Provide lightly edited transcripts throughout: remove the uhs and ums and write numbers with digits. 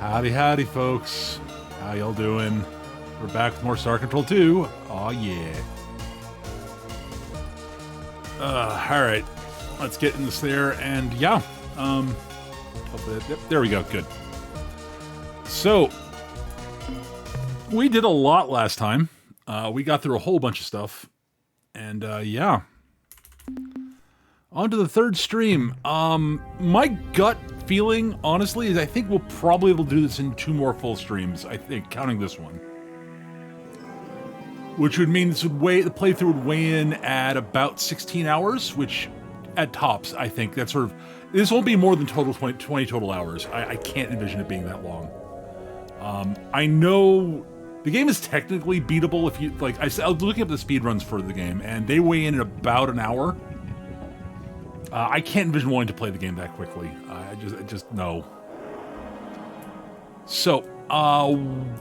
Howdy, howdy, folks. How y'all doing? We're back with more Star Control 2. Aw, yeah. Alright. Let's get in this there, and yeah. Yep, there we go, good. So, we did a lot last time. We got through a whole bunch of stuff. And, yeah. On to the third stream. My gut feeling, honestly, is I think we'll probably able to do this in 2 more full streams, I think, counting this one. Which would mean the playthrough would weigh in at about 16 hours, which, at tops, I think, that's sort of... This won't be more than 20 total hours. I can't envision it being that long. I know... The game is technically beatable if you... Like, I was looking up the speedruns for the game, and they weigh in at about an hour. I can't envision wanting to play the game that quickly. I just no. So,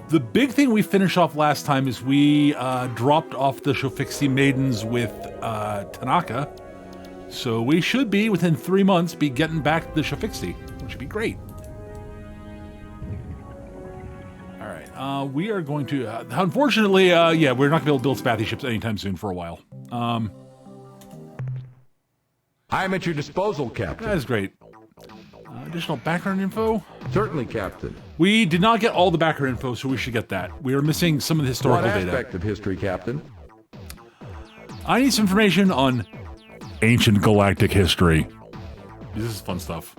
the big thing we finished off last time is we dropped off the Shofixti maidens with Tanaka. So we should be, within 3 months, be getting back the Shofixti, which would be great. Alright, we are going to... unfortunately, yeah, we're not going to be able to build Spathy ships anytime soon for a while. I'm at your disposal, Captain. That is great. Additional background info? Certainly, Captain. We did not get all the background info, so we should get that. We are missing some of the historical data. What aspect of history, Captain? I need some information on ancient galactic history. This is fun stuff.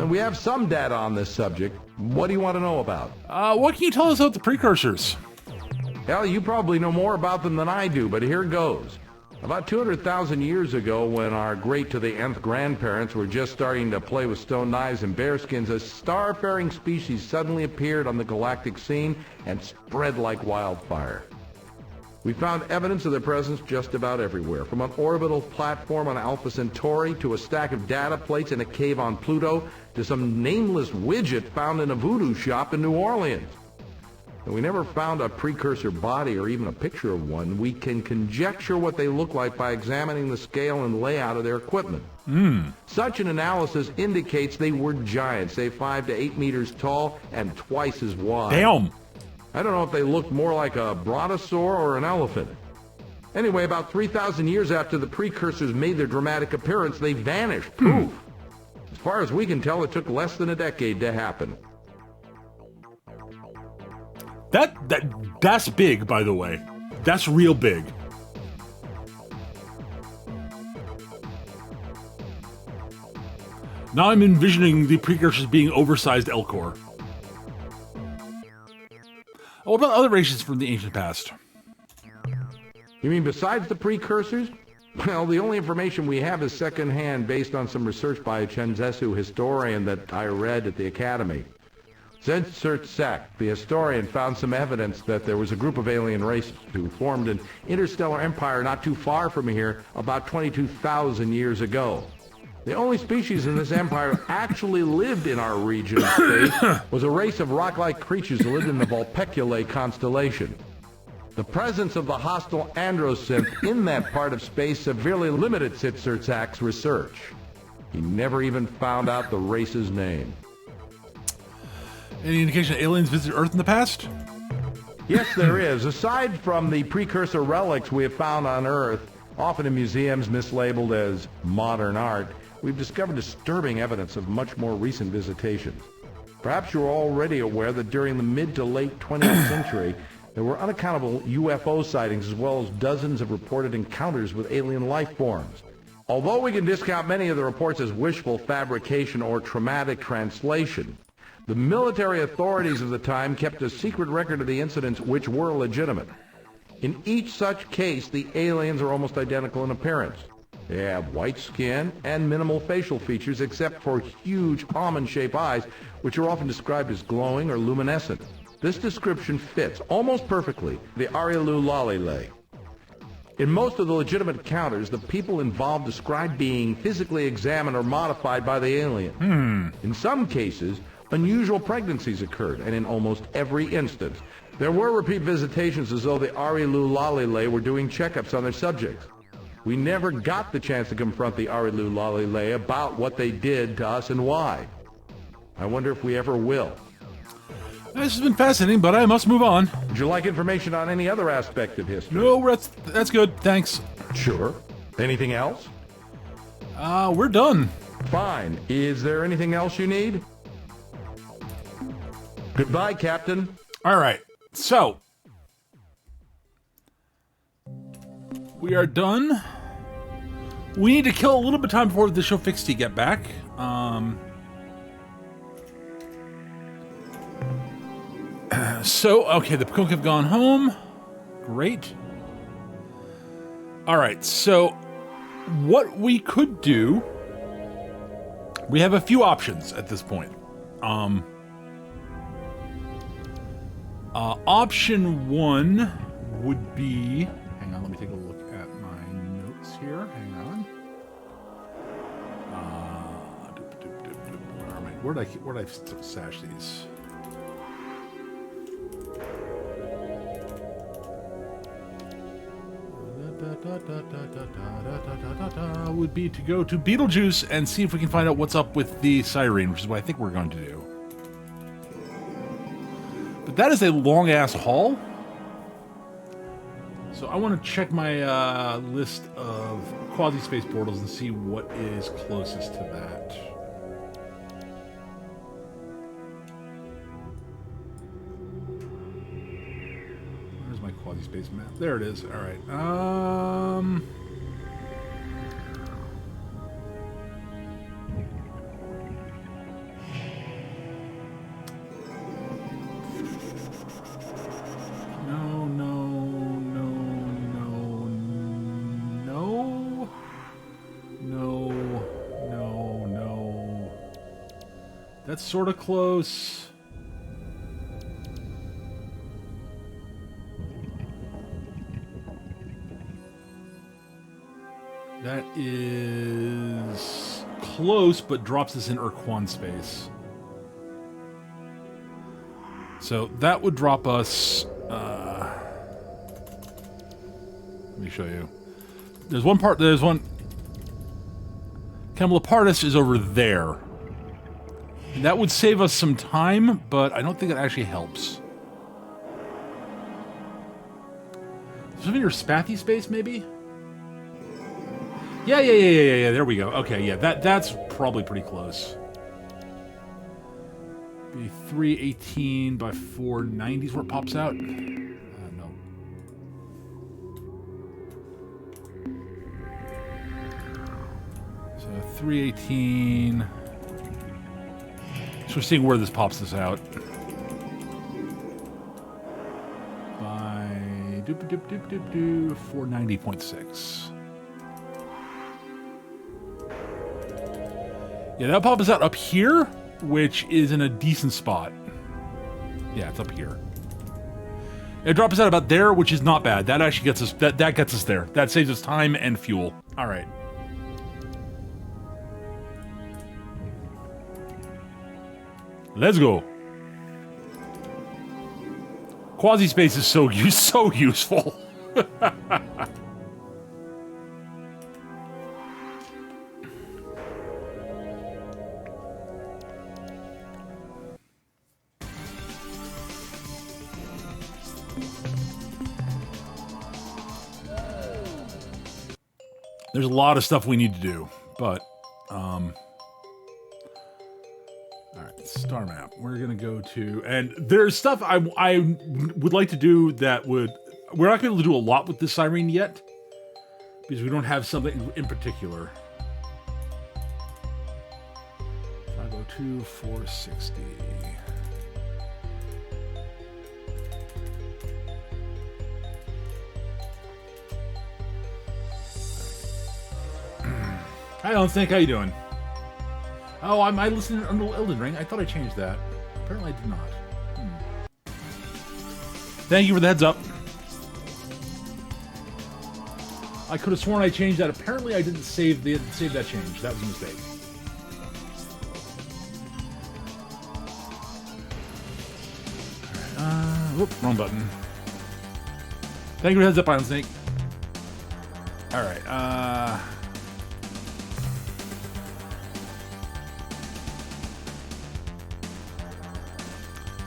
We have some data on this subject. What do you want to know about? What can you tell us about the precursors? Hell, you probably know more about them than I do, but here goes. About 200,000 years ago, when our great-to-the-nth grandparents were just starting to play with stone knives and bearskins, a star-faring species suddenly appeared on the galactic scene and spread like wildfire. We found evidence of their presence just about everywhere, from an orbital platform on Alpha Centauri to a stack of data plates in a cave on Pluto to some nameless widget found in a voodoo shop in New Orleans. And we never found a precursor body or even a picture of one. We can conjecture what they look like by examining the scale and layout of their equipment. Such an analysis indicates they were giants, say 5 to 8 meters tall and twice as wide. Damn! I don't know if they looked more like a brontosaur or an elephant. Anyway, about 3,000 years after the precursors made their dramatic appearance, they vanished. Poof! As far as we can tell, it took less than a decade to happen. That's big, by the way. That's real big. Now I'm envisioning the precursors being oversized Elcor. What about other races from the ancient past? You mean besides the precursors? Well, the only information we have is secondhand based on some research by a Chenzetsu historian that I read at the Academy. Zed-Surt-Sak, the historian, found some evidence that there was a group of alien races who formed an interstellar empire not too far from here about 22,000 years ago. The only species in this empire who actually lived in our region of space was a race of rock-like creatures who lived in the Vulpeculae constellation. The presence of the hostile androsynth in that part of space severely limited Zed-Surt-Sak's research. He never even found out the race's name. Any indication that aliens visited Earth in the past? Yes, there is. Aside from the precursor relics we have found on Earth, often in museums mislabeled as modern art, we've discovered disturbing evidence of much more recent visitations. Perhaps you're already aware that during the mid to late 20th century, there were unaccountable UFO sightings as well as dozens of reported encounters with alien life forms. Although we can discount many of the reports as wishful fabrication or traumatic translation, the military authorities of the time kept a secret record of the incidents which were legitimate. In each such case, the aliens are almost identical in appearance. They have white skin and minimal facial features except for huge almond-shaped eyes, which are often described as glowing or luminescent. This description fits almost perfectly the Arielu Lalile. In most of the legitimate encounters, the people involved describe being physically examined or modified by the alien. In some cases, unusual pregnancies occurred, and in almost every instance, there were repeat visitations as though the Arielu Lalile were doing checkups on their subjects. We never got the chance to confront the Arilu Lalile about what they did to us and why. I wonder if we ever will. This has been fascinating, but I must move on. Would you like information on any other aspect of history? No, that's good. Thanks. Sure. Anything else? We're done. Fine. Is there anything else you need? Goodbye, Captain. All right. So, we are done. We need to kill a little bit of time before the Shofixti get back. So, okay, the Pekok have gone home. Great. All right, so what we could do... We have a few options at this point. Option one would be... Hang on, let me take a look at my notes here. Hang on. Where am I? Where did I stash these? Would be to go to Beetlejuice and see if we can find out what's up with the siren, which is what I think we're going to do. But that is a long-ass haul. So I want to check my list of quasi-space portals and see what is closest to that. Where's my quasi-space map? There it is. All right. That's sort of close. That is close, but drops us in Ur-Quan space. So that would drop us... let me show you. There's one... Camelopardus is over there. That would save us some time, but I don't think it actually helps. Something in your Spathy space, maybe? Yeah, there we go. Okay, yeah, that's probably pretty close. Be 318 by 490 is where it pops out. No. So 318... So we're seeing where this pops this out. By 490.6. Yeah, that pops us out up here, which is in a decent spot. Yeah, it's up here. It drops us out about there, which is not bad. That actually gets us that gets us there. That saves us time and fuel. All right. Let's go. Quasi-space is so useful. There's a lot of stuff we need to do, but star map. We're gonna go to, and there's stuff I would like to do that would. We're not gonna be able to do a lot with this siren yet because we don't have something in particular. 502 460. I don't think. How you doing? Oh, I listened to Elden Ring. I thought I changed that. Apparently I did not. Thank you for the heads up. I could have sworn I changed that. Apparently I didn't save that change. That was a mistake. Whoop, wrong button. Thank you for the heads up, Iron Snake. All right.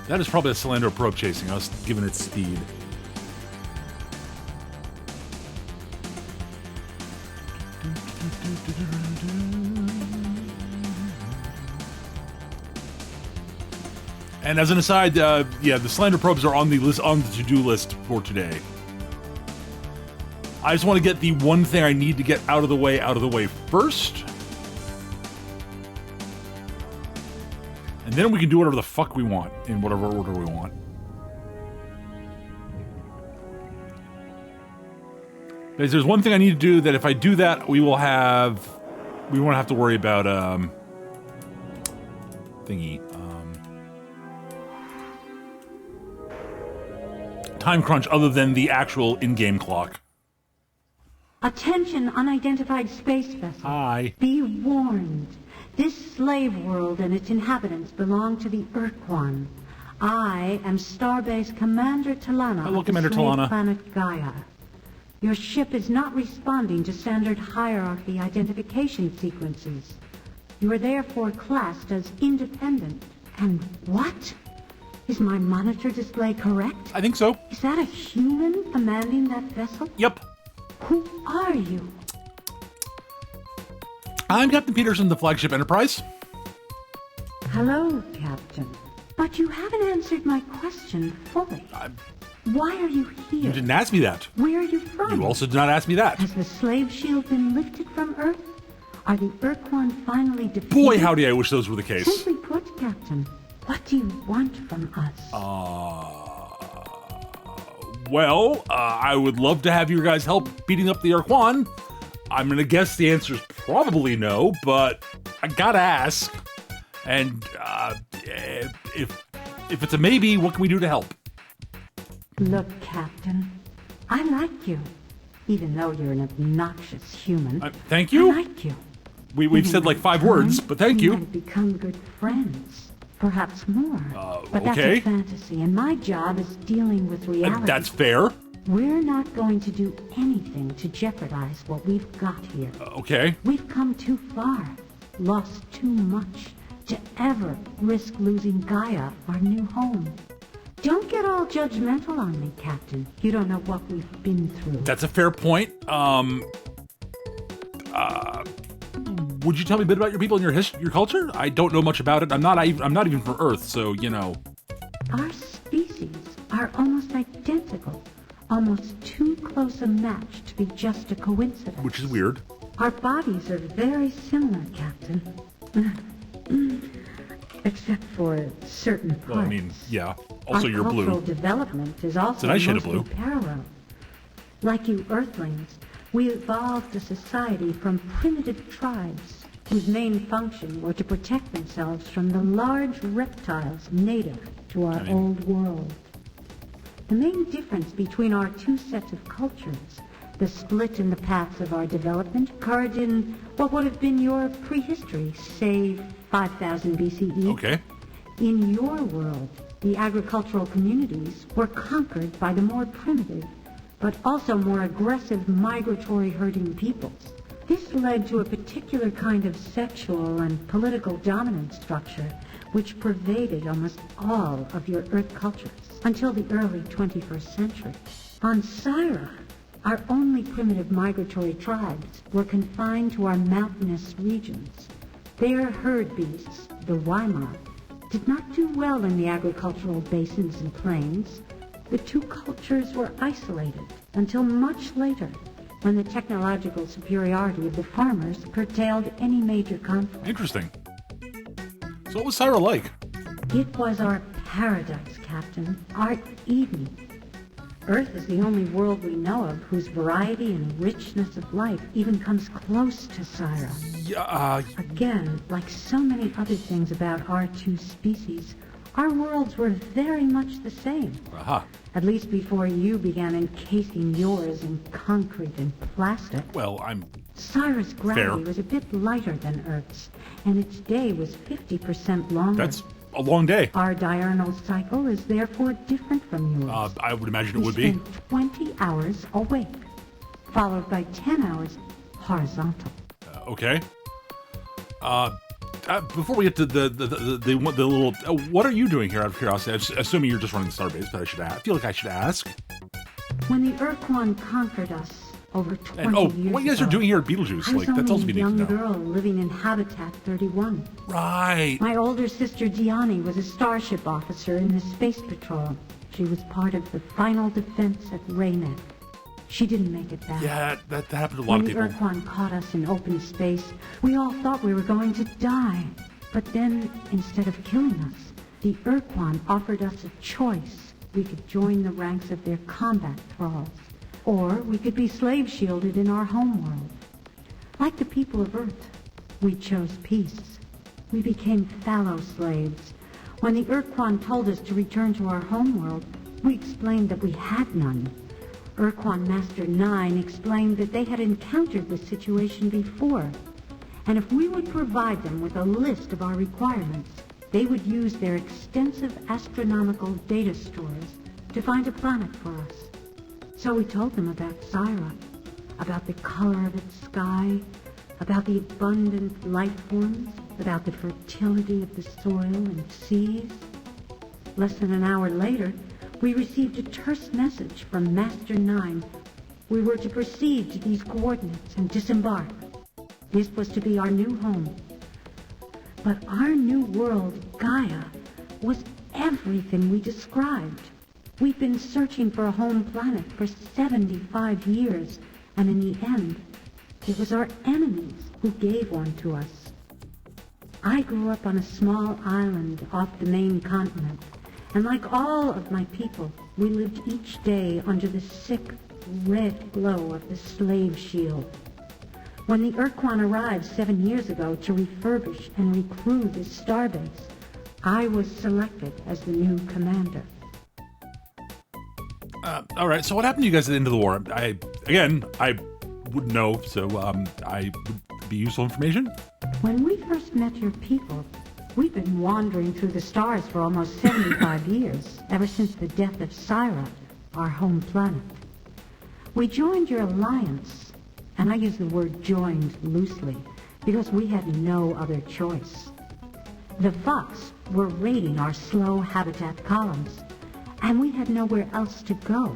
That is probably a Salandro probe chasing us, given its speed. And as an aside, yeah, the Salandro probes are on the list, on the to-do list for today. I just want to get the one thing I need to get out of the way first. And then we can do whatever the fuck we want, in whatever order we want. Because there's one thing I need to do that if I do that, we won't have to worry about, thingy. Time crunch other than the actual in-game clock. Attention, unidentified space vessel. Hi. Be warned. This slave world and its inhabitants belong to the Ur-Quan. I am Starbase Commander Talana Hello, of the Commander slave Talana. planet Gaia. Your ship is not responding to standard hierarchy identification sequences. You are therefore classed as independent. And what? Is my monitor display correct? I think so. Is that a human commanding that vessel? Yep. Who are you? I'm Captain Peterson, the flagship Enterprise. Hello, Captain. But you haven't answered my question fully. Why are you here? You didn't ask me that. Where are you from? You also did not ask me that. Has the slave shield been lifted from Earth? Are the Ur-Quan finally defeated? Boy, howdy, I wish those were the case. Simply put, Captain, what do you want from us? I would love to have you guys help beating up the Ur-Quan. I'm gonna guess the answer is probably no, but I gotta ask. And if it's a maybe, what can we do to help? Look, Captain, I like you, even though you're an obnoxious human. Thank you. I like you. We've said like 5 words, but thank We you. might become good friends, perhaps more. But okay. that's a fantasy, and my job is dealing with reality. That's fair. We're not going to do anything to jeopardize what we've got here. Okay. We've come too far, lost too much, to ever risk losing Gaia, our new home. Don't get all judgmental on me, Captain. You don't know what we've been through. That's a fair point. Would you tell me a bit about your people and your culture? I don't know much about it. I'm not even from Earth, so you know. Our species are almost identical, almost too close a match to be just a coincidence. Which is weird. Our bodies are very similar, Captain. Except for certain parts. Well, I mean, yeah. Also, you're Our cultural blue. development is also a nice shade of mostly blue. parallel. Like you Earthlings, we evolved a society from primitive tribes whose main function were to protect themselves from the large reptiles native to our old world. The main difference between our two sets of cultures, the split in the paths of our development, occurred in what would have been your prehistory, say 5000 BCE. Okay. In your world, the agricultural communities were conquered by the more primitive, but also more aggressive migratory herding peoples. This led to a particular kind of sexual and political dominance structure which pervaded almost all of your Earth cultures until the early 21st century. On Syra, our only primitive migratory tribes were confined to our mountainous regions. Their herd beasts, the Weimar, did not do well in the agricultural basins and plains. The two cultures were isolated until much later, when the technological superiority of the farmers curtailed any major conflict. Interesting. So what was Syra like? It was our paradise, Captain, our Eden. Earth is the only world we know of whose variety and richness of life even comes close to Syra. Yeah, Again, like so many other things about our two species, our worlds were very much the same. At least before you began encasing yours in concrete and plastic. well, Syra's gravity Fair. was a bit lighter than Earth's, and its day was 50% longer. that's a long day. Our diurnal cycle is therefore different from yours. I would imagine it We would be. spend 20 hours awake. followed by 10 hours horizontal. Okay. Before we get to the little, what are you doing here out of curiosity? I'm assuming you're just running the starbase, but I feel like I should ask. When the Ur-Quan conquered us over 20 years what you guys are doing here at Beetlejuice? I was Like, that's all only we a need young to know. girl living in Habitat 31. Right. My older sister Diani was a starship officer in the Space Patrol. She was part of the final defense at Raynet. She didn't make it back. Yeah, that happened to a lot of When the people. Ur-Quan caught us in open space, we all thought we were going to die. But then, instead of killing us, the Ur-Quan offered us a choice. We could join the ranks of their combat thralls, or we could be slave-shielded in our homeworld. Like the people of Earth, we chose peace. We became fallow slaves. When the Ur-Quan told us to return to our homeworld, we explained that we had none. Ur-Quan Master 9 explained that they had encountered this situation before, and if we would provide them with a list of our requirements, they would use their extensive astronomical data stores to find a planet for us. So we told them about Syra, about the color of its sky, about the abundant life forms, about the fertility of the soil and seas. Less than an hour later, we received a terse message from Master 9. We were to proceed to these coordinates and disembark. This was to be our new home. But our new world, Gaia, was everything we described. We've been searching for a home planet for 75 years, and in the end, it was our enemies who gave one to us. I grew up on a small island off the main continent, and like all of my people, we lived each day under the sick, red glow of the slave shield. When the Ur-Quan arrived 7 years ago to refurbish and recrew this starbase, I was selected as the new commander. All right, so what happened to you guys at the end of the war? I wouldn't know, so I would be useful information. When we first met your people, we've been wandering through the stars for almost 75 years, ever since the death of Syra, our home planet. We joined your alliance, and I use the word joined loosely, because we had no other choice. The Fox were raiding our slow habitat columns, and we had nowhere else to go.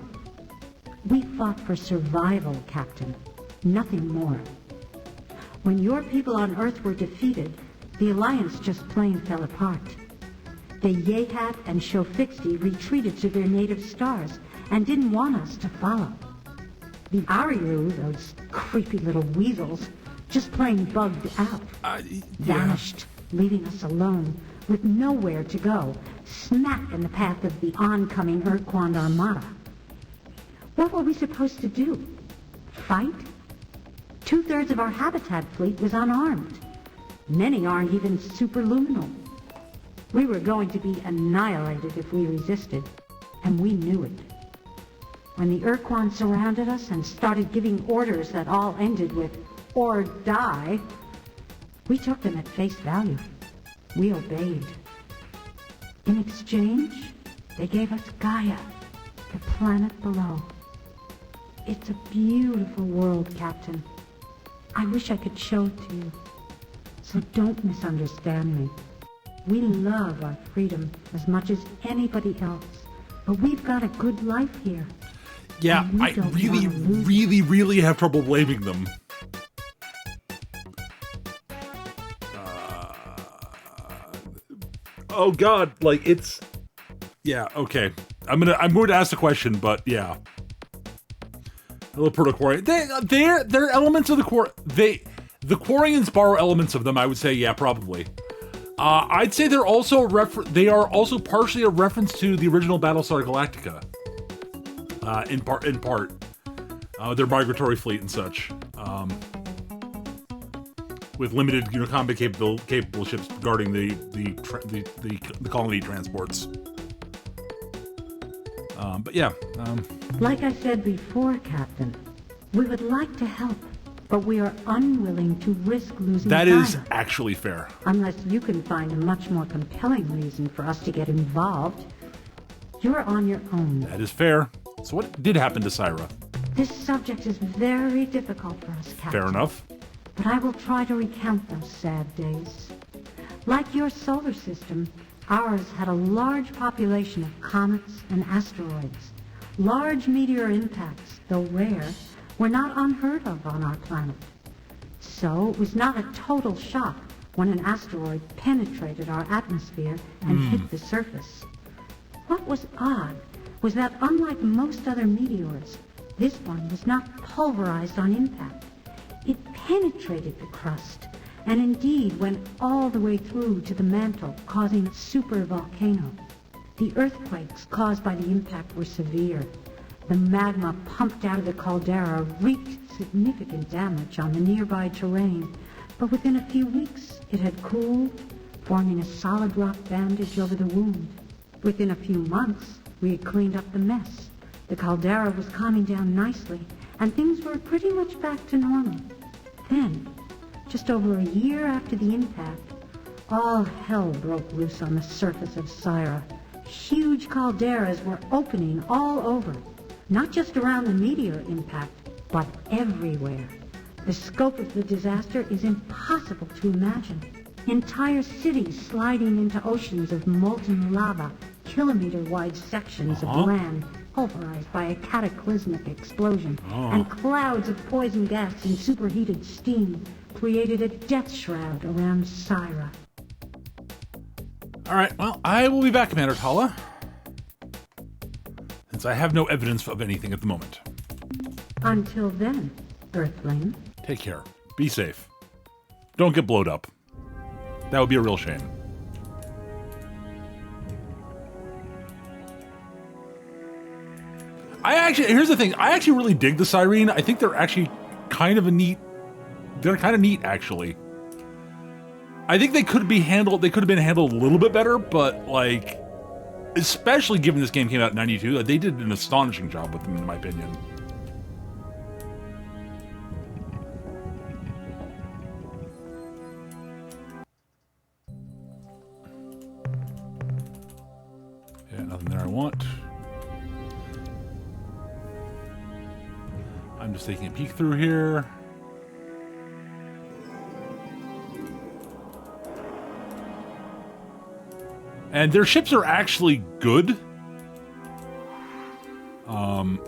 We fought for survival, Captain, nothing more. When your people on Earth were defeated, the Alliance just plain fell apart. The Yehat and Shofixti retreated to their native stars and didn't want us to follow. The Ariru, those creepy little weasels, just plain bugged out, vanished, leaving us alone with nowhere to go, smack in the path of the oncoming Ur-Quan Armada. What were we supposed to do? Fight? 2/3 of our habitat fleet was unarmed. Many aren't even superluminal. We were going to be annihilated if we resisted, and we knew it. When the Ur-Quan surrounded us and started giving orders that all ended with, "or die," we took them at face value. We obeyed. In exchange, they gave us Gaia, the planet below. It's a beautiful world, Captain. I wish I could show it to you. So don't misunderstand me. We love our freedom as much as anybody else, but we've got a good life here. Yeah, I really have trouble blaming them. Oh God, like it's, yeah, okay. I'm going to ask the question, but yeah. Hello, Proto-Quarian. They're elements of the core. The Quarians borrow elements of them. I would say, yeah, probably. I'd say they're also they are also partially a reference to the original Battlestar Galactica. In part, their migratory fleet and such, with limited, combat capable ships guarding the colony transports. But yeah. Like I said before, Captain, we would like to help, but we are unwilling to risk losing That Gaia. is actually fair. Unless you can find a much more compelling reason for us to get involved. You're on your own. That is fair. So what did happen to Syra? This subject is very difficult for us, Captain. Fair enough. But I will try to recount those sad days. Like your solar system, ours had a large population of comets and asteroids. Large meteor impacts, though rare, were not unheard of on our planet. So it was not a total shock when an asteroid penetrated our atmosphere and hit the surface. What was odd was that unlike most other meteors, this one was not pulverized on impact. It penetrated the crust and indeed went all the way through to the mantle, causing a supervolcano. The earthquakes caused by the impact were severe. The magma pumped out of the caldera wreaked significant damage on the nearby terrain, but within a few weeks it had cooled, forming a solid rock bandage over the wound. Within a few months, we had cleaned up the mess. The caldera was calming down nicely, and things were pretty much back to normal. Then, just over a year after the impact, all hell broke loose on the surface of Syra. Huge calderas were opening all over, not just around the meteor impact, but everywhere. The scope of the disaster is impossible to imagine. Entire cities sliding into oceans of molten lava, kilometer-wide sections of land pulverized by a cataclysmic explosion, and clouds of poison gas and superheated steam created a death shroud around Syra. All right, well, I will be back, Commander Tala, since I have no evidence of anything at the moment. Until then, Earthling. Take care. Be safe. Don't get blowed up. That would be a real shame. Here's the thing. I actually really dig the Cyrene. I think they're actually kind of neat, actually. I think they could have been handled a little bit better, but, like, especially given this game came out in '92, they did an astonishing job with them, in my opinion. Yeah, nothing there I want. I'm just taking a peek through here. And their ships are actually good. I'm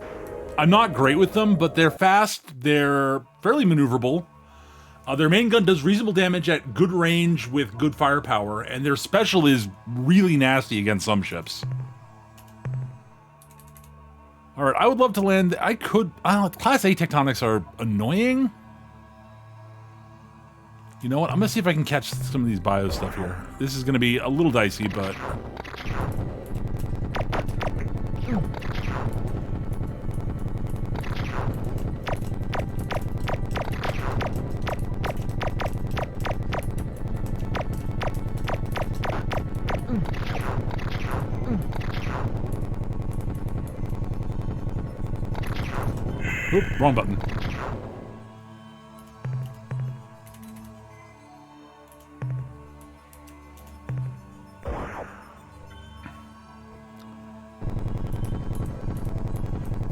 not great with them, but they're fast. They're fairly maneuverable. Their main gun does reasonable damage at good range with good firepower, and their special is really nasty against some ships. Alright, I would love to land... Class A tectonics are annoying. You know what? I'm gonna see if I can catch some of these bio stuff here. This is gonna be a little dicey, but... Oop, wrong button.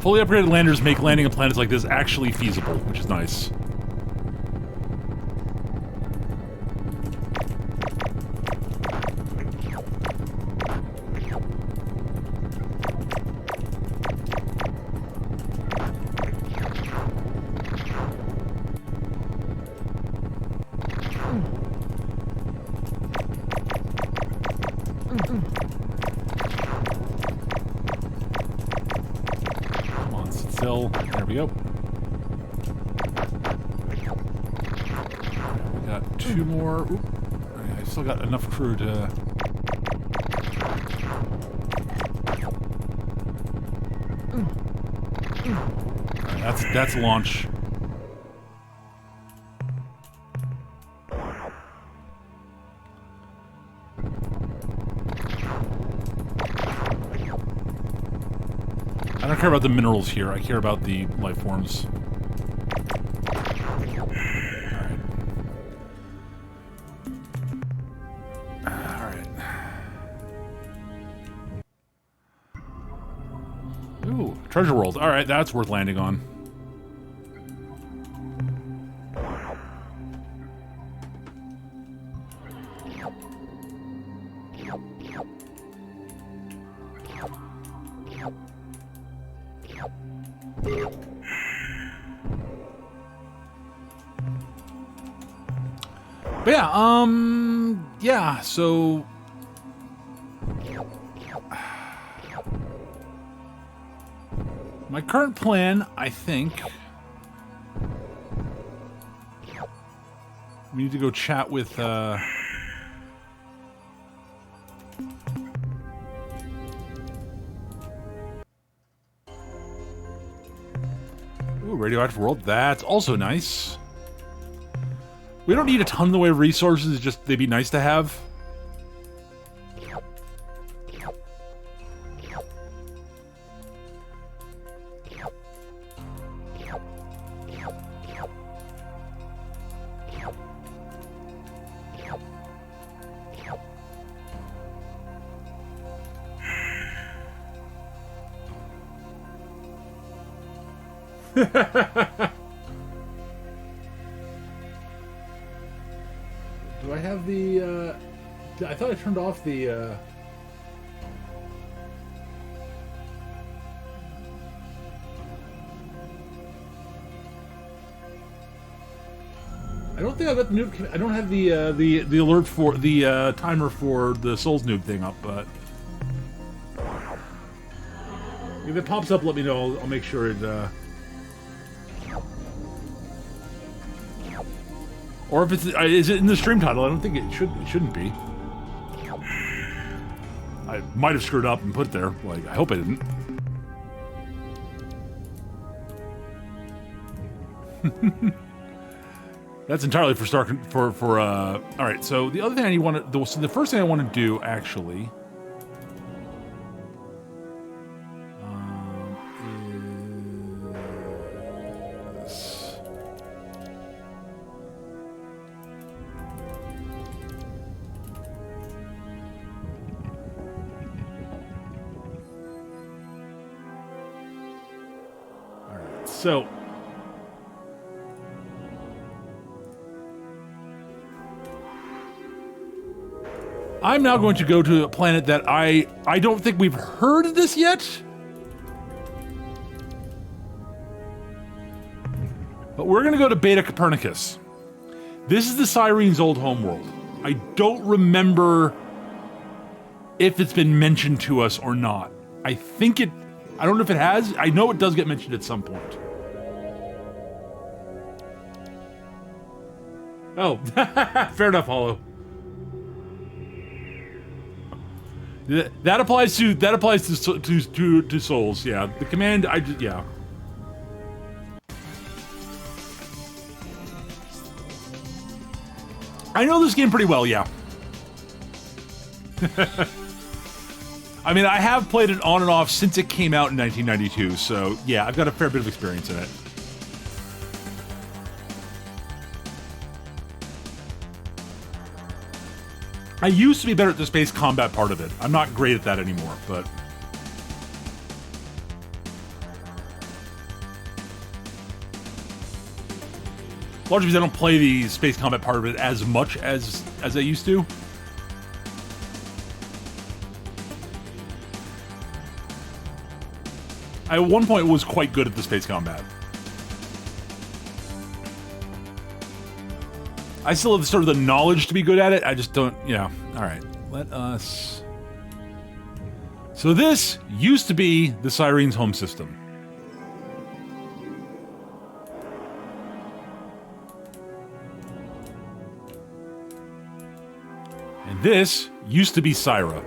Fully upgraded landers make landing on planets like this actually feasible, which is nice. There we go. We got two more. Oop. I still got enough crew to... Alright, that's launch. I don't care about the minerals here, I care about the life forms. Alright. Ooh, treasure world. Alright, that's worth landing on. But yeah, so my current plan, I think, we need to go chat with, ooh, radioactive world, that's also nice. We don't need a ton in the way of resources, just they'd be nice to have. Do I have the, I thought I turned off the, I don't think I've got the noob, I don't have the alert for, the, timer for the Souls noob thing up, but if it pops up, let me know, I'll make sure it, or if it's, is it in the stream title? I don't think it shouldn't be. I might have screwed up and put it there. Like, I hope I didn't. That's entirely for all right, so the other thing so the first thing I want to do, actually, so, I'm now going to go to a planet that I don't think we've heard of this yet. But we're going to go to Beta Copernicus. This is the Syrene's old homeworld. I don't remember if it's been mentioned to us or not. I don't know if it has. I know it does get mentioned at some point. Oh, fair enough, Hollow. That applies to Souls. Yeah, the command. Yeah. I know this game pretty well. Yeah. I mean, I have played it on and off since it came out in 1992. So yeah, I've got a fair bit of experience in it. I used to be better at the space combat part of it. I'm not great at that anymore, but... largely because I don't play the space combat part of it as much as I used to. I, at one point, was quite good at the space combat. I still have sort of the knowledge to be good at it, I just don't, yeah. Alright, let us... So this used to be the Syrene's home system. And this used to be Syra.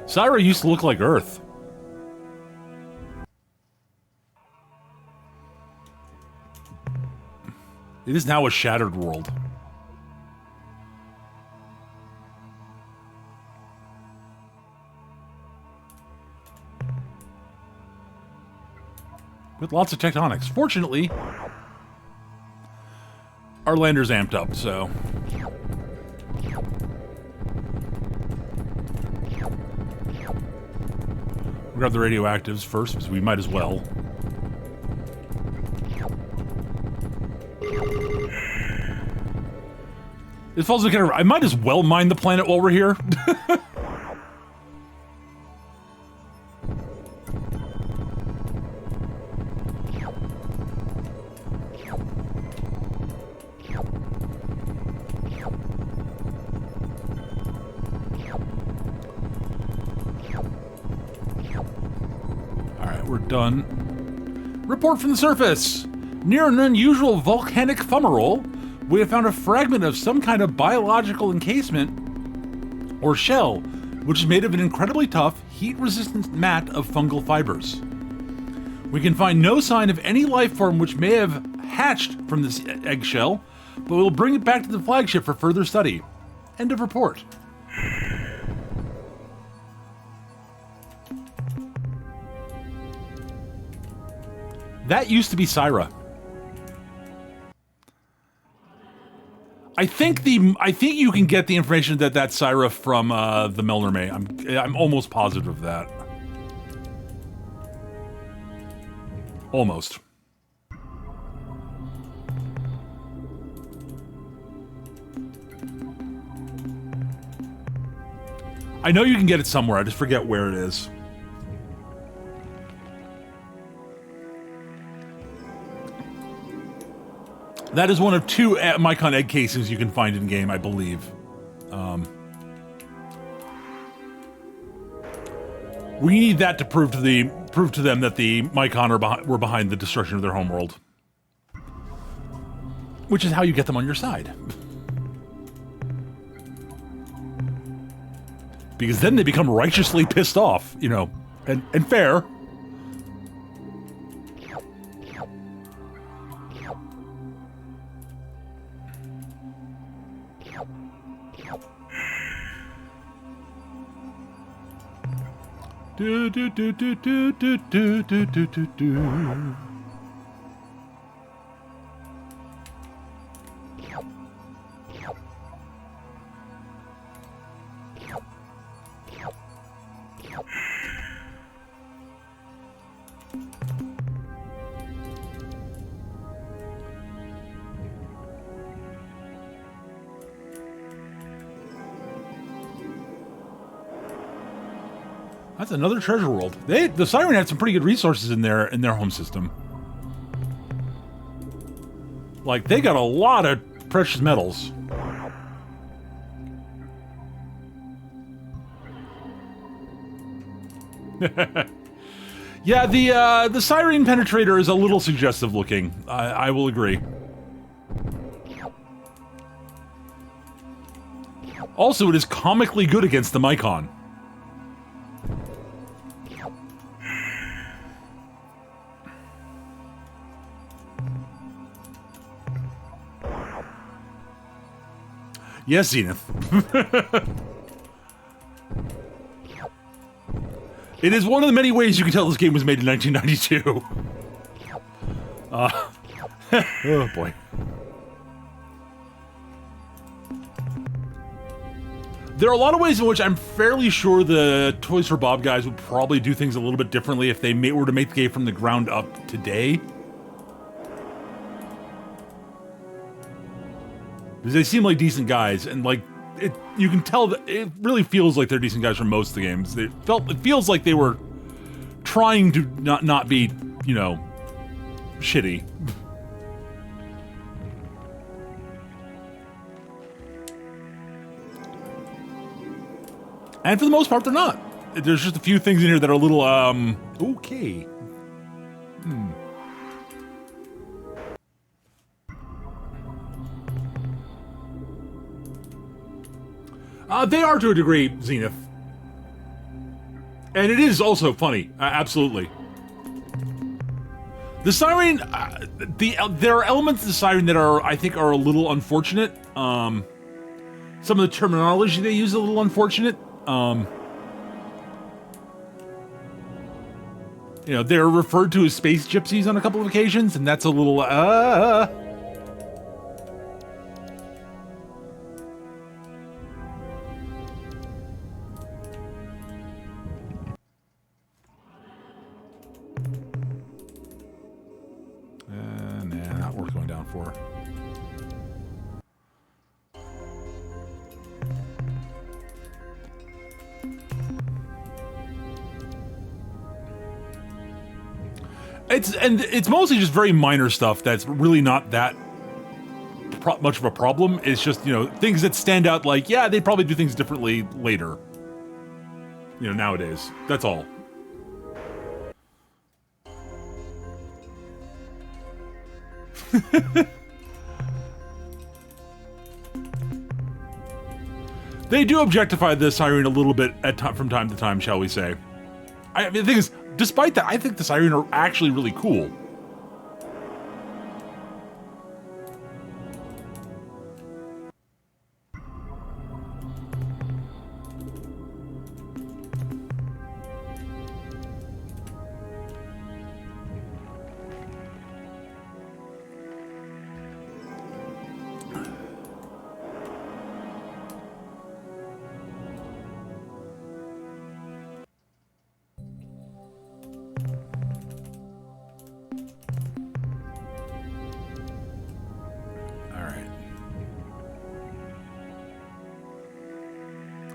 Syra used to look like Earth. It is now a shattered world. With lots of tectonics. Fortunately, our lander's amped up, so... we'll grab the radioactives first, because we might as well. This falls like I might as well mine the planet while we're here. Alright, we're done. Report from the surface. Near an unusual volcanic fumarole, we have found a fragment of some kind of biological encasement or shell, which is made of an incredibly tough, heat-resistant mat of fungal fibers. We can find no sign of any life form which may have hatched from this eggshell, but we'll bring it back to the flagship for further study. End of report. That used to be Syra. I think you can get the information that that's Syra from the Melner May. I'm almost positive of that. Almost. I know you can get it somewhere. I just forget where it is. That is one of 2 Mycon egg casings you can find in game, I believe. We need that to prove to them that the Mycon were behind the destruction of their homeworld, which is how you get them on your side. Because then they become righteously pissed off, you know, and fair. Do do do do do do do do do do do. That's another treasure world. The Siren had some pretty good resources in their home system. Like, they got a lot of precious metals. Yeah, the Siren Penetrator is a little suggestive looking. I will agree. Also, it is comically good against the Mycon. Yes, Zenith. It is one of the many ways you can tell this game was made in 1992. Oh boy. There are a lot of ways in which I'm fairly sure the Toys for Bob guys would probably do things a little bit differently if they were to make the game from the ground up today. Because they seem like decent guys, and like you can tell that it really feels like they're decent guys from most of the games. It feels like they were trying to not be, you know, shitty. And for the most part, they're not. There's just a few things in here that are a little okay. They are to a degree, Zenith. And it is also funny, absolutely. The Siren, there are elements of the Siren that I think are a little unfortunate. Some of the terminology they use is a little unfortunate. You know, they're referred to as space gypsies on a couple of occasions, and that's a little, nah, not worth going down for. It's mostly just very minor stuff that's really not that much of a problem. It's just, you know, things that stand out like, yeah, they'd probably do things differently later. You know, nowadays. That's all. They do objectify the Siren a little bit from time to time, shall we say. I mean, the thing is, despite that, I think the Siren are actually really cool.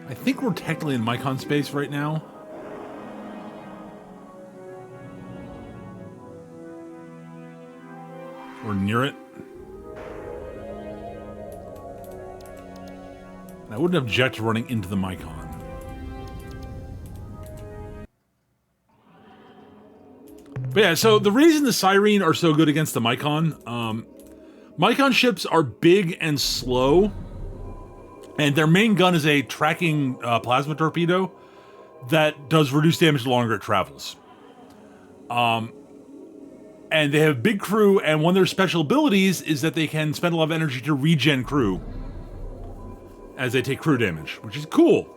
I think we're technically in Micon space right now. Or near it. I wouldn't object to running into the Micon. But yeah, so the reason the Siren are so good against the Micon, Micon ships are big and slow. And their main gun is a tracking plasma torpedo that does reduced damage the longer it travels. And they have a big crew, and one of their special abilities is that they can spend a lot of energy to regen crew as they take crew damage, which is cool.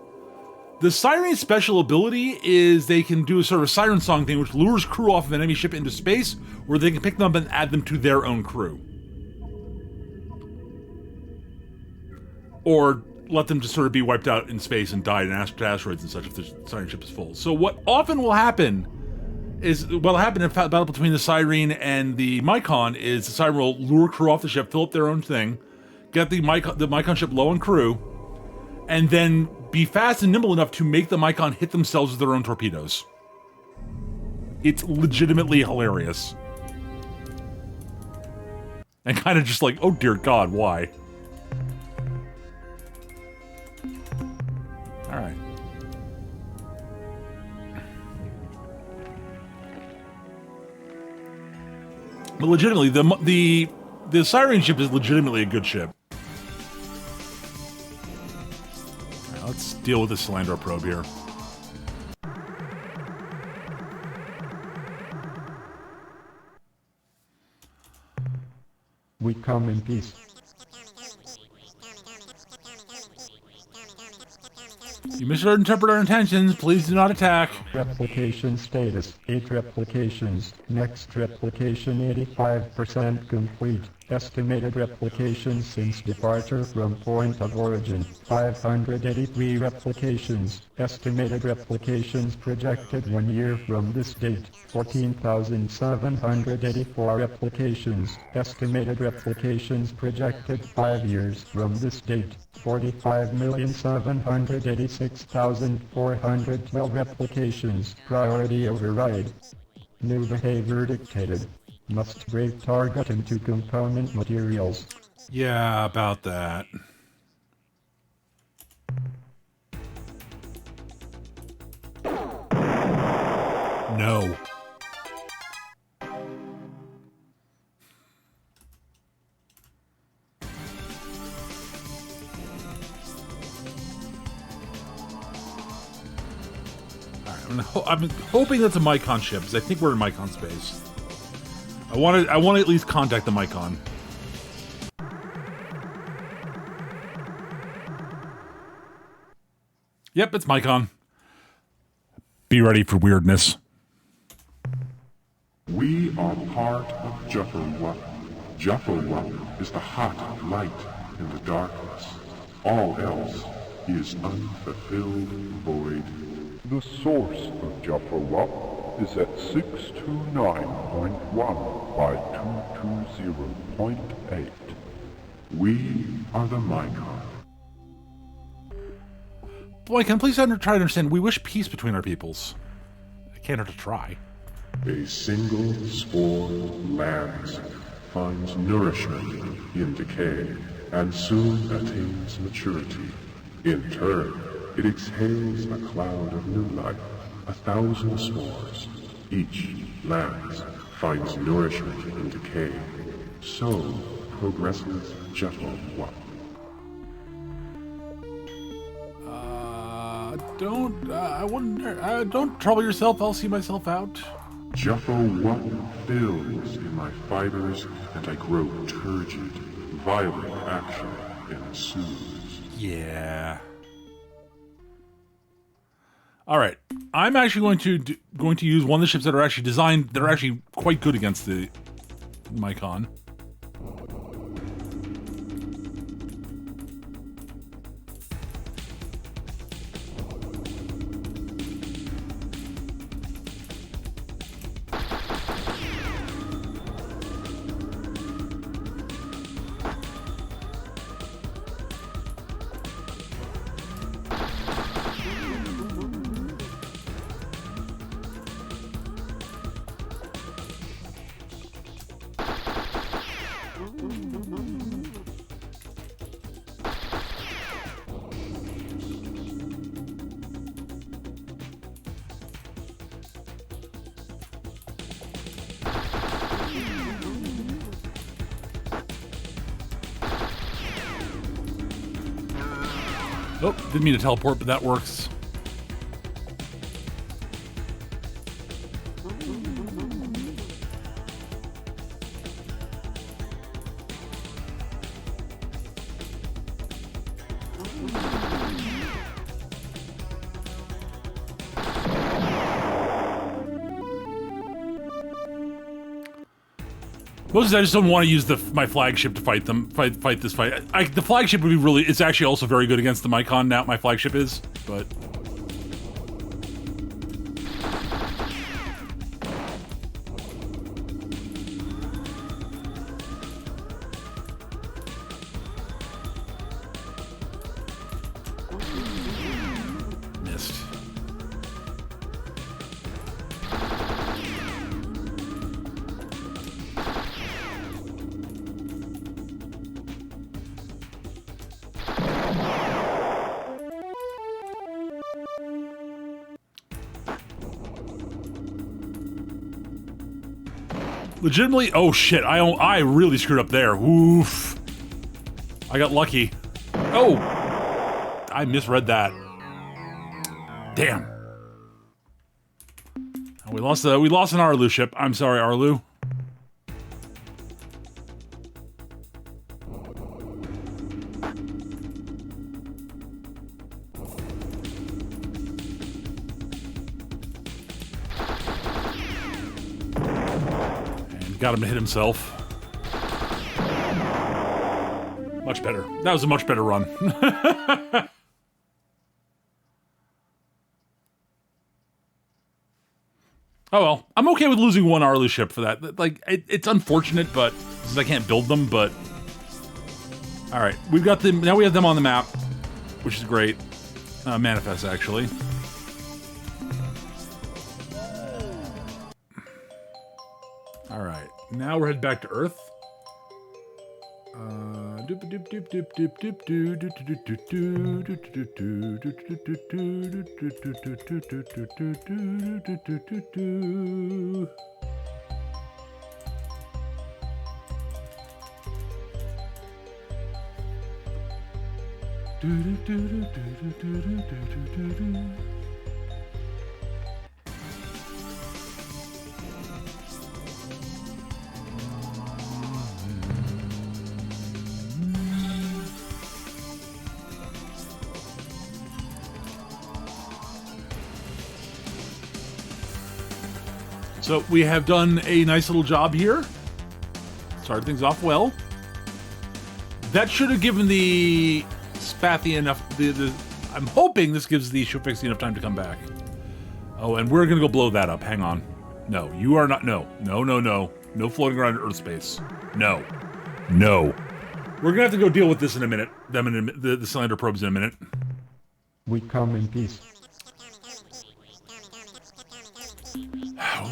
The Siren's special ability is they can do a sort of siren song thing, which lures crew off of an enemy ship into space, where they can pick them up and add them to their own crew. Or let them just sort of be wiped out in space and die in asteroids and such if the Siren ship is full. So what often will happen is, what'll happen in a battle between the Siren and the Micon is the Siren will lure crew off the ship, fill up their own thing, get the Micon ship low on crew, and then be fast and nimble enough to make the Micon hit themselves with their own torpedoes. It's legitimately hilarious. And kind of just like, oh dear God, why? Alright. But legitimately, the Siren ship is legitimately a good ship. Alright, let's deal with the Salandro probe here. We come in peace. You misinterpret our intentions. Please do not attack. Replication status, 8 replications. Next replication 85% complete. Estimated replications since departure from point of origin, 583 replications. Estimated replications projected 1 year from this date, 14,784 replications. Estimated replications projected 5 years from this date, 45,786,412 replications. Priority override. New behavior dictated. Must break target into component materials. Yeah, about that. No. I'm hoping that's a Micon ship, because I think we're in Micon space. I want to at least contact the Micon. Yep, it's Micon. Be ready for weirdness. We are part of Jufferwa. Jufferwa is the hot light in the darkness. All else is unfulfilled void. The source of Jufferwa is at 629.1 by 220.8. We are the Micon. Boy, can please try to understand, we wish peace between our peoples. I can't hurt to try. A single spore lands, finds nourishment in decay, and soon attains maturity. In turn, it exhales a cloud of new life, 1,000 spores. Each lands, finds nourishment in decay. So progresses Jaffa-Wap. Don't trouble yourself, I'll see myself out. Jaffa-Wap fills in my fibers, and I grow turgid. Violent action ensues. Yeah. All right, I'm actually going to use one of the ships that are actually designed that are actually quite good against the Mechon. Oh, didn't mean to teleport, but that works. Mostly, I just don't want to use my flagship to fight them. Fight this fight. The flagship would be really. It's actually also very good against the Mechon now. My flagship is, but. Missed. Legitimately, oh shit! I really screwed up there. Oof! I got lucky. Oh, I misread that. Damn. We lost an Arlu ship. I'm sorry, Arlu. Got him to hit himself. Much better. That was a much better run. Oh well. I'm okay with losing one Arlu ship for that. Like, it's unfortunate, but since I can't build them, but... Alright, we've got them. Now we have them on the map, which is great. Manifest, actually. Alright, now we're headed back to Earth. So we have done a nice little job here. Started things off well. That should have given the Spathi enough. I'm hoping this gives the Shofixti enough time to come back. Oh, and we're gonna go blow that up. Hang on. No, you are not. No. No floating around Earth space. No. We're gonna have to go deal with this in a minute. The cylinder probes in a minute. We come in peace.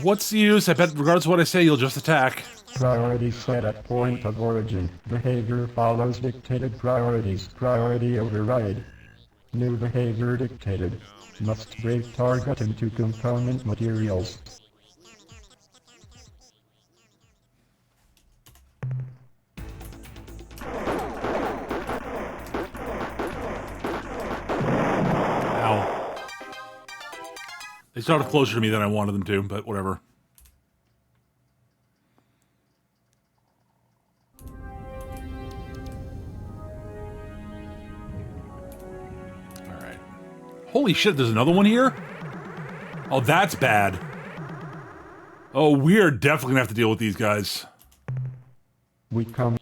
What's the use? I bet regardless of what I say, you'll just attack. Priority set at point of origin. Behavior follows dictated priorities. Priority override. New behavior dictated. Must break target into component materials. Ow. They started closer to me than I wanted them to, but whatever. Alright. Holy shit, there's another one here? Oh, that's bad. Oh, we are definitely gonna have to deal with these guys. We come.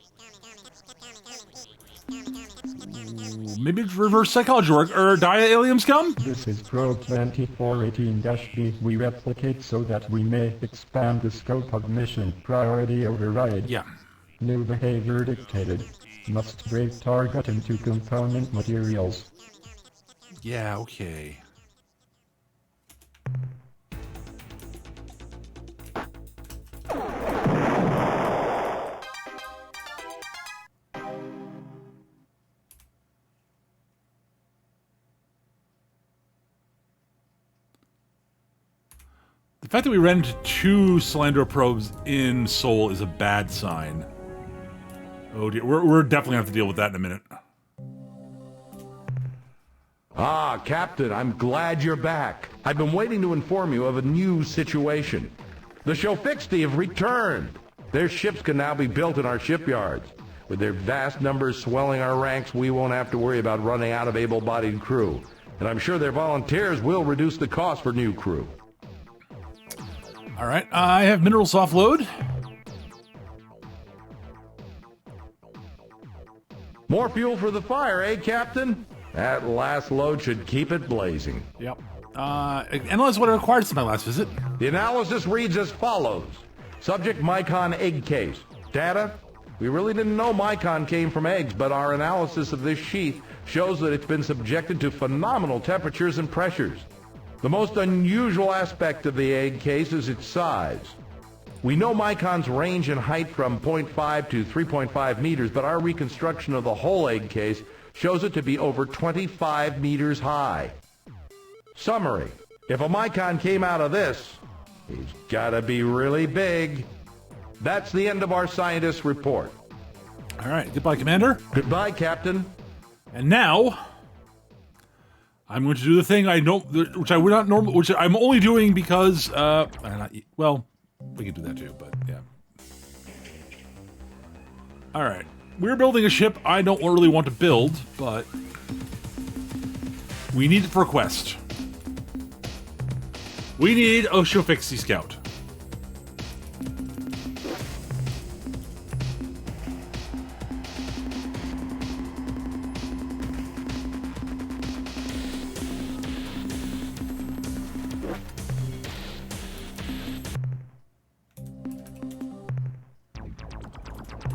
Maybe it's reverse psychology work, or dia-alien scum? This is Probe 2418-B. We replicate so that we may expand the scope of mission. Priority override. Yeah. New behavior dictated. Must break target into component materials. Yeah, okay. The fact that we ran into 2 Salandro probes in Seoul is a bad sign. Oh dear, we're definitely gonna have to deal with that in a minute. Ah, Captain, I'm glad you're back. I've been waiting to inform you of a new situation. The Shofixti have returned. Their ships can now be built in our shipyards. With their vast numbers swelling our ranks, we won't have to worry about running out of able-bodied crew. And I'm sure their volunteers will reduce the cost for new crew. Alright, I have minerals offload. More fuel for the fire, eh, Captain? That last load should keep it blazing. Yep. Analyze what I required since my last visit. The analysis reads as follows. Subject Mycon egg case. Data? We really didn't know Mycon came from eggs, but our analysis of this sheath shows that it's been subjected to phenomenal temperatures and pressures. The most unusual aspect of the egg case is its size. We know Mycon's range in height from 0.5 to 3.5 meters, but our reconstruction of the whole egg case shows it to be over 25 meters high. Summary. If a Mycon came out of this, he's gotta be really big. That's the end of our scientist's report. Alright, goodbye, Commander. Goodbye, Captain. And now, I'm going to do the thing I don't, which I would not normally, which I'm only doing because, well, we could do that too, but yeah. Alright, we're building a ship I don't really want to build, but we need it for a quest. We need a Shofixti scout.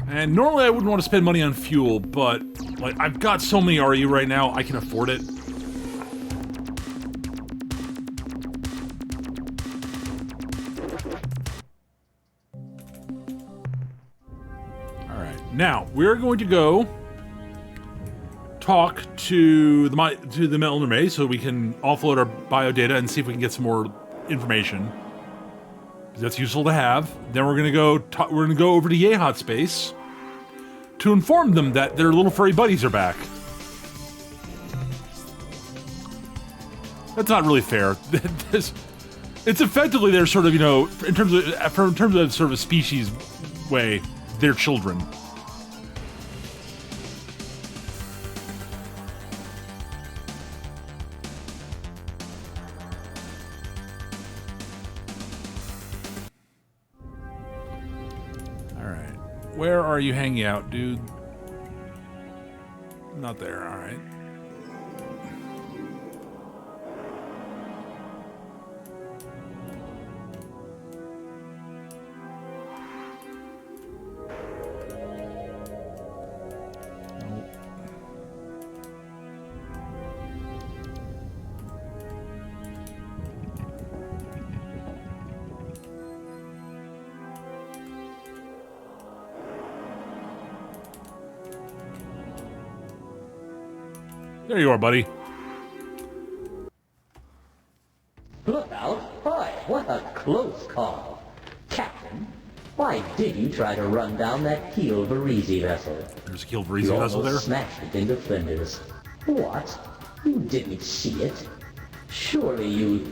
And normally I wouldn't want to spend money on fuel, but like I've got so many RE right now, I can afford it. Alright, now we're going to go talk to the Melner May so we can offload our bio data and see if we can get some more information. That's useful to have. Then we're gonna go over to Yehat space to inform them that their little furry buddies are back. That's not really fair. It's effectively their sort of, you know, in terms of sort of a species way, they're children. Where are you hanging out, dude? Not there, alright. There you are, buddy. Look out! Boy, what a close call. Captain, why did you try to run down that Keel Varese vessel? There's a Keel You Varese vessel there. almost smashed it into flinders. What? You didn't see it? Surely you...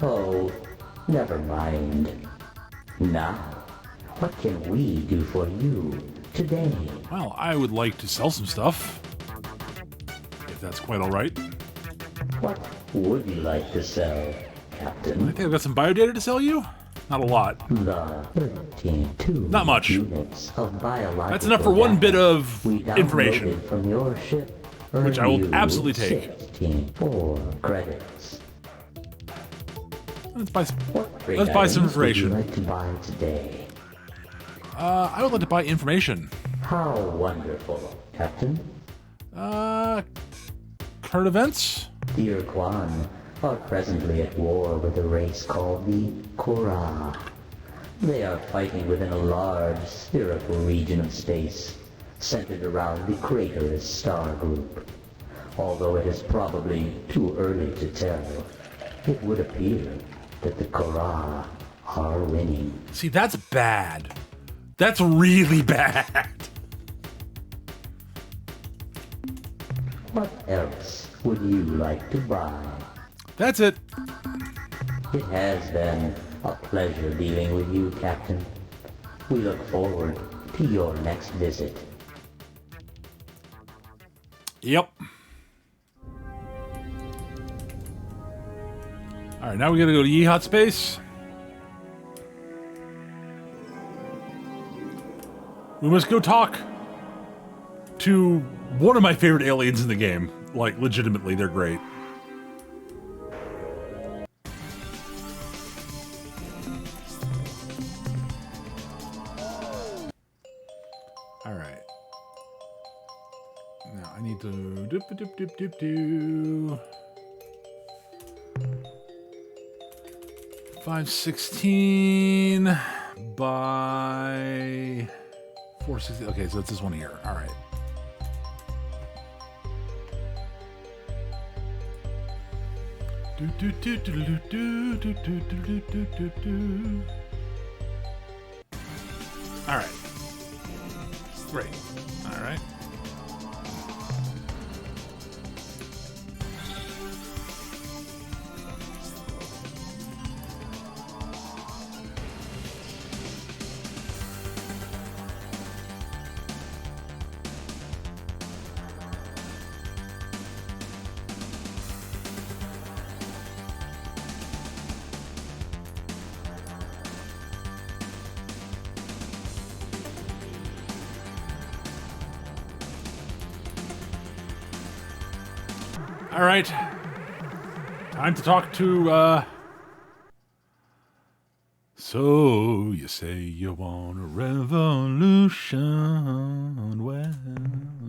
Oh, never mind. Now, what can we do for you today? Well, I would like to sell some stuff. If that's quite all right. What would you like to sell, Captain? I think I've got some biodata to sell you. Not a lot. The 32 Not much. units of biological That's enough for one bit of we downloaded information. from your ship, Which I will earned absolutely you take. 64 credits. Let's buy some, What great let's buy some items would you information. like to buy today? I would like to buy information. How wonderful, Captain. Current events? The Ur-Quan are presently at war with a race called the Korra. They are fighting within a large spherical region of space, centered around the Craterus star group. Although it is probably too early to tell, it would appear that the Korra are winning. See, that's bad. That's really bad. What else would you like to buy? That's it. It has been a pleasure dealing with you, Captain. We look forward to your next visit. Yep. Alright, now we gotta go to Yehat space. We must go talk to one of my favorite aliens in the game. Like, legitimately, they're great. Alright. Now, I need to... doop-a-doop-doop-doop-doo. 516 by 460. Okay, so it's this one here. All right. All right. Great. All right. All right. Time to talk to, So, you say you want a revolution. Well,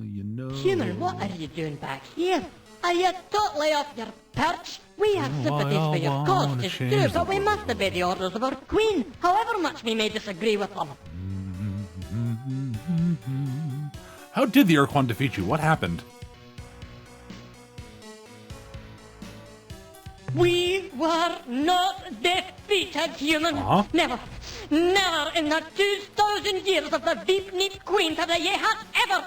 you know... Human, what are you doing back here? Are you totally off your perch? We have sympathies for your cause, it's true, but we must obey the orders of our queen, however much we may disagree with them. How did the Ur-Quan defeat you? What happened? We were not defeated, human. Never, never in the 2,000 years of the Deep-Neat Queen have the Yehat ever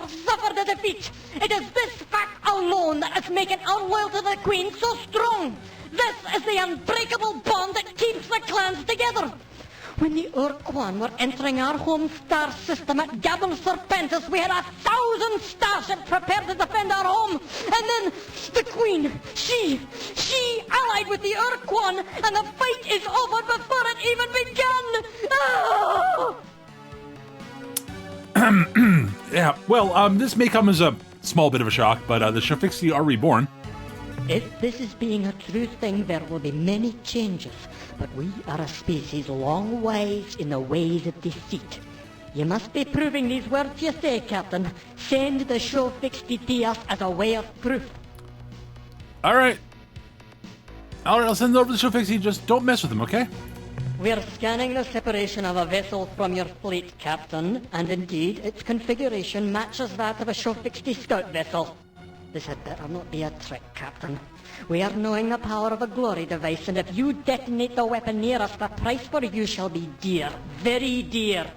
suffered a defeat. It is this fact alone that is making our loyalty to the Queen so strong. This is the unbreakable bond that keeps the clans together. When the Ur-Quan were entering our home star system at Gabon Serpentis, we had 1,000 starships prepared to defend our home. And then the Queen, she allied with the Ur-Quan, and the fight is over before it even began. Ah! Yeah, well, this may come as a small bit of a shock, but the Shofixti are reborn. If this is being a true thing, there will be many changes. But we are a species long ways in the ways of defeat. You must be proving these words you say, Captain. Send the Shofixti to us as a way of proof. All right, I'll send it over to Shofixti. Just don't mess with them, okay? We're scanning the separation of a vessel from your fleet, Captain, and indeed, its configuration matches that of a Shofixti scout vessel. This had better not be a trick, Captain. We are knowing the power of a glory device, and if you detonate the weapon near us, the price for you shall be dear. Very dear.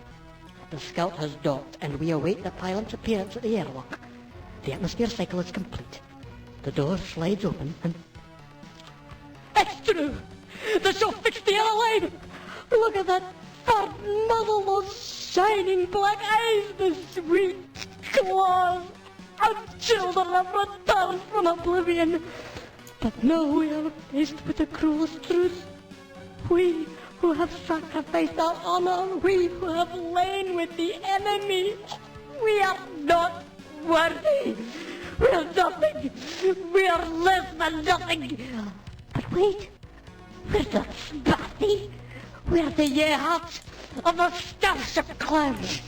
The scout has docked, and we await the pilot's appearance at the airlock. The atmosphere cycle is complete. The door slides open, and... It's true! The Shofixti are alive! Look at that fat muzzle, those shining black eyes, the sweet claws! Our children have returned from oblivion. But now we are faced with the cruelest truth. We who have sacrificed our honor, we who have lain with the enemy, we are not worthy. We are nothing. We are less than nothing. But wait, we're the Spathi. We're the Yehat of the Starship Clans.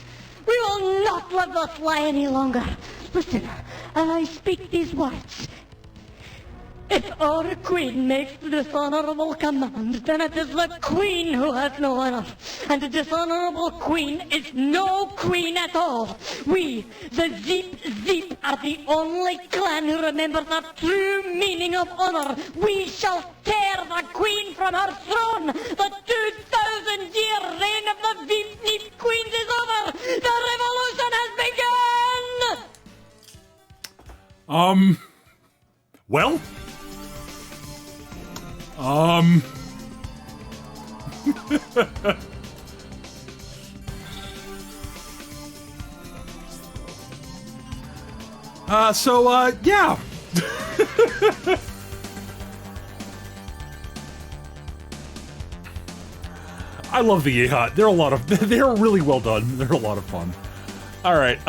We will not let this lie any longer. Listen, as I speak these words. If our queen makes the dishonorable command, then it is the queen who has no honor. And the dishonorable queen is no queen at all. We, the Zeep, are the only clan who remember the true meaning of honor. We shall tear the queen from her throne. The 2,000-year reign of the Veep queens is over. The revolution has begun! Well? Yeah. I love the Yehat. They're really well done. They're a lot of fun. Alright,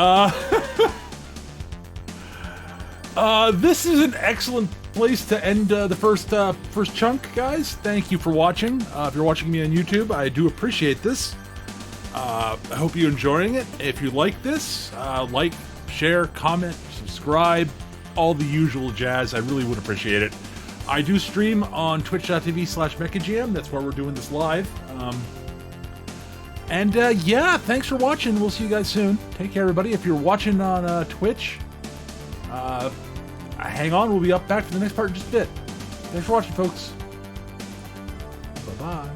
this is an excellent place to end the first chunk, guys. Thank you for watching. If you're watching me on YouTube, I do appreciate this. I hope you're enjoying it. If you like this, like, share, comment, subscribe, all the usual jazz. I really would appreciate it. I do stream on twitch.tv/MechaGM. That's where we're doing this live. Yeah, thanks for watching. We'll see you guys soon. Take care, everybody. If you're watching on Twitch, hang on. We'll be back for the next part in just a bit. Thanks for watching, folks. Bye-bye.